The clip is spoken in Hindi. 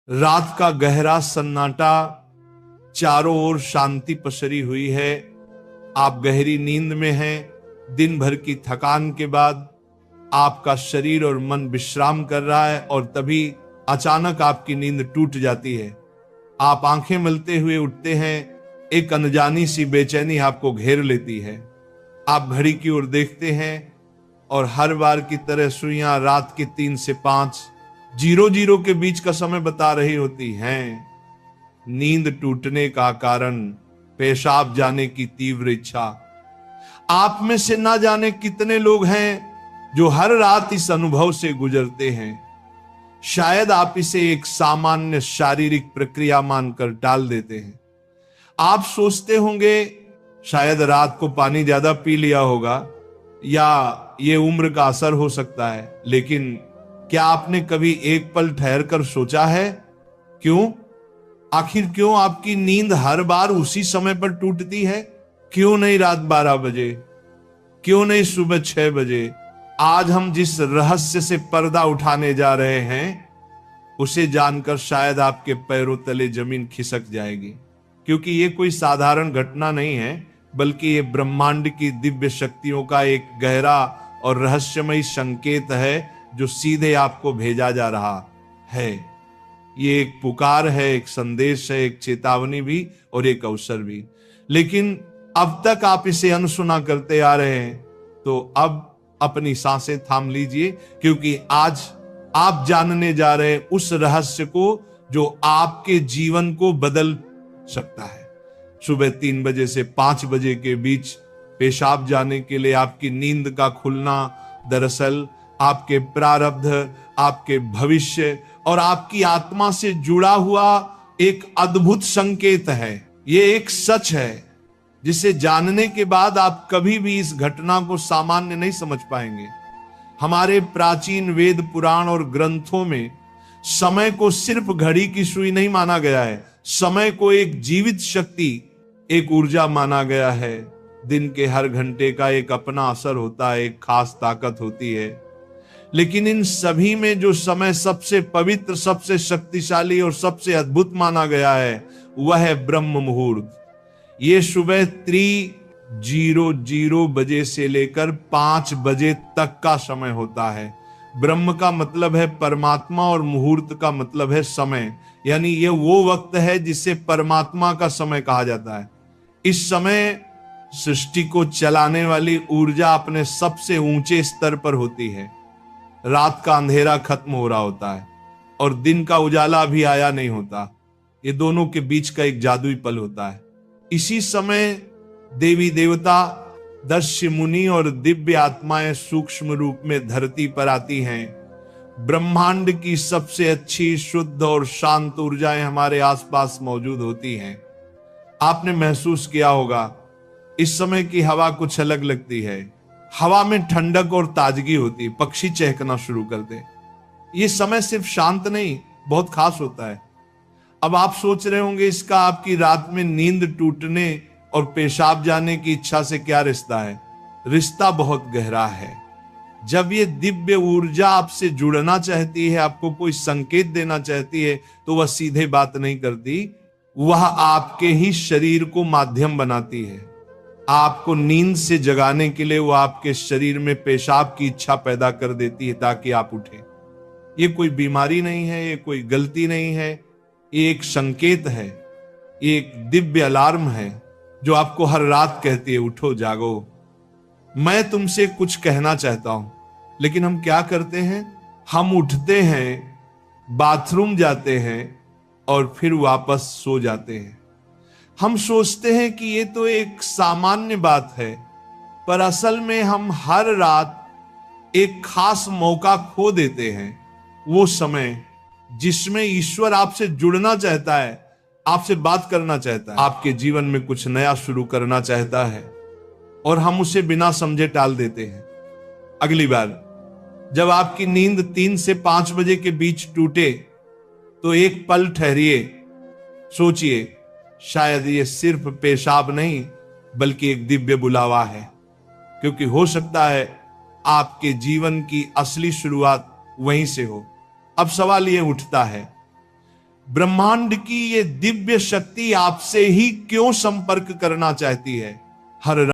रात का गहरा सन्नाटा, चारों ओर शांति पसरी हुई है। आप गहरी नींद में हैं। दिन भर की थकान के बाद आपका शरीर और मन विश्राम कर रहा है और तभी अचानक आपकी नींद टूट जाती है। आप आंखें मलते हुए उठते हैं। एक अनजानी सी बेचैनी आपको घेर लेती है। आप घड़ी की ओर देखते हैं और हर बार की तरह सुइयां रात के 3 से 5 00 के बीच का समय बता रही होती हैं। नींद टूटने का कारण पेशाब जाने की तीव्र इच्छा। आप में से ना जाने कितने लोग हैं जो हर रात इस अनुभव से गुजरते हैं। शायद आप इसे एक सामान्य शारीरिक प्रक्रिया मानकर टाल देते हैं। आप सोचते होंगे शायद रात को पानी ज्यादा पी लिया होगा या ये उम्र का असर हो सकता है, लेकिन क्या आपने कभी एक पल ठहर कर सोचा है आखिर क्यों आपकी नींद हर बार उसी समय पर टूटती है? क्यों नहीं रात 12 बजे? क्यों नहीं सुबह 6 बजे? आज हम जिस रहस्य से पर्दा उठाने जा रहे हैं उसे जानकर शायद आपके पैरों तले जमीन खिसक जाएगी, क्योंकि ये कोई साधारण घटना नहीं है, बल्कि ये ब्रह्मांड की दिव्य शक्तियों का एक गहरा और रहस्यमयी संकेत है जो सीधे आपको भेजा जा रहा है। ये एक पुकार है, एक संदेश है, एक चेतावनी भी और एक अवसर भी। लेकिन अब तक आप इसे अनसुना करते आ रहे हैं, तो अब अपनी सांसें थाम लीजिए, क्योंकि आज आप जानने जा रहे हैं उस रहस्य को जो आपके जीवन को बदल सकता है। सुबह 3 बजे से 5 बजे के बीच पेशाब जाने के लिए आपकी नींद का खुलना दरअसल आपके प्रारब्ध, आपके भविष्य और आपकी आत्मा से जुड़ा हुआ एक अद्भुत संकेत है। ये एक सच है जिसे जानने के बाद आप कभी भी इस घटना को सामान्य नहीं समझ पाएंगे। हमारे प्राचीन वेद पुराण और ग्रंथों में समय को सिर्फ घड़ी की सुई नहीं माना गया है। समय को एक जीवित शक्ति, एक ऊर्जा माना गया है। दिन के हर घंटे का एक अपना असर होता है, एक खास ताकत होती है। लेकिन इन सभी में जो समय सबसे पवित्र, सबसे शक्तिशाली और सबसे अद्भुत माना गया है वह है ब्रह्म मुहूर्त। ये सुबह 3:00 बजे से लेकर 5 बजे तक का समय होता है। ब्रह्म का मतलब है परमात्मा और मुहूर्त का मतलब है समय, यानी ये वो वक्त है जिसे परमात्मा का समय कहा जाता है। इस समय सृष्टि को चलाने वाली ऊर्जा अपने सबसे ऊंचे स्तर पर होती है। रात का अंधेरा खत्म हो रहा होता है और दिन का उजाला भी आया नहीं होता। ये दोनों के बीच का एक जादुई पल होता है। इसी समय देवी देवता, दस्यु मुनि और दिव्य आत्माएं सूक्ष्म रूप में धरती पर आती हैं। ब्रह्मांड की सबसे अच्छी, शुद्ध और शांत ऊर्जाएं हमारे आसपास मौजूद होती हैं। आपने महसूस किया होगा इस समय की हवा कुछ अलग लगती है। हवा में ठंडक और ताजगी होती है, पक्षी चहकना शुरू कर दे। ये समय सिर्फ शांत नहीं, बहुत खास होता है। अब आप सोच रहे होंगे इसका आपकी रात में नींद टूटने और पेशाब जाने की इच्छा से क्या रिश्ता है? रिश्ता बहुत गहरा है। जब ये दिव्य ऊर्जा आपसे जुड़ना चाहती है, आपको कोई संकेत देना चाहती है, तो वह सीधे बात नहीं करती, वह आपके ही शरीर को माध्यम बनाती है। आपको नींद से जगाने के लिए वो आपके शरीर में पेशाब की इच्छा पैदा कर देती है ताकि आप उठें। ये कोई बीमारी नहीं है, ये कोई गलती नहीं है, ये एक संकेत है, ये एक दिव्य अलार्म है जो आपको हर रात कहती है उठो, जागो। मैं तुमसे कुछ कहना चाहता हूं, लेकिन हम क्या करते हैं? हम उठते हैं, बाथरूम जाते हैं और फिर वापस सो जाते हैं। हम सोचते हैं कि ये तो एक सामान्य बात है, पर असल में हम हर रात एक खास मौका खो देते हैं। वो समय जिसमें ईश्वर आपसे जुड़ना चाहता है, आपसे बात करना चाहता है, आपके जीवन में कुछ नया शुरू करना चाहता है, और हम उसे बिना समझे टाल देते हैं। अगली बार जब आपकी नींद 3 से 5 बजे के बीच टूटे तो एक पल ठहरिए, सोचिए, शायद ये सिर्फ पेशाब नहीं बल्कि एक दिव्य बुलावा है, क्योंकि हो सकता है आपके जीवन की असली शुरुआत वहीं से हो। अब सवाल ये उठता है, ब्रह्मांड की ये दिव्य शक्ति आपसे ही क्यों संपर्क करना चाहती है? हर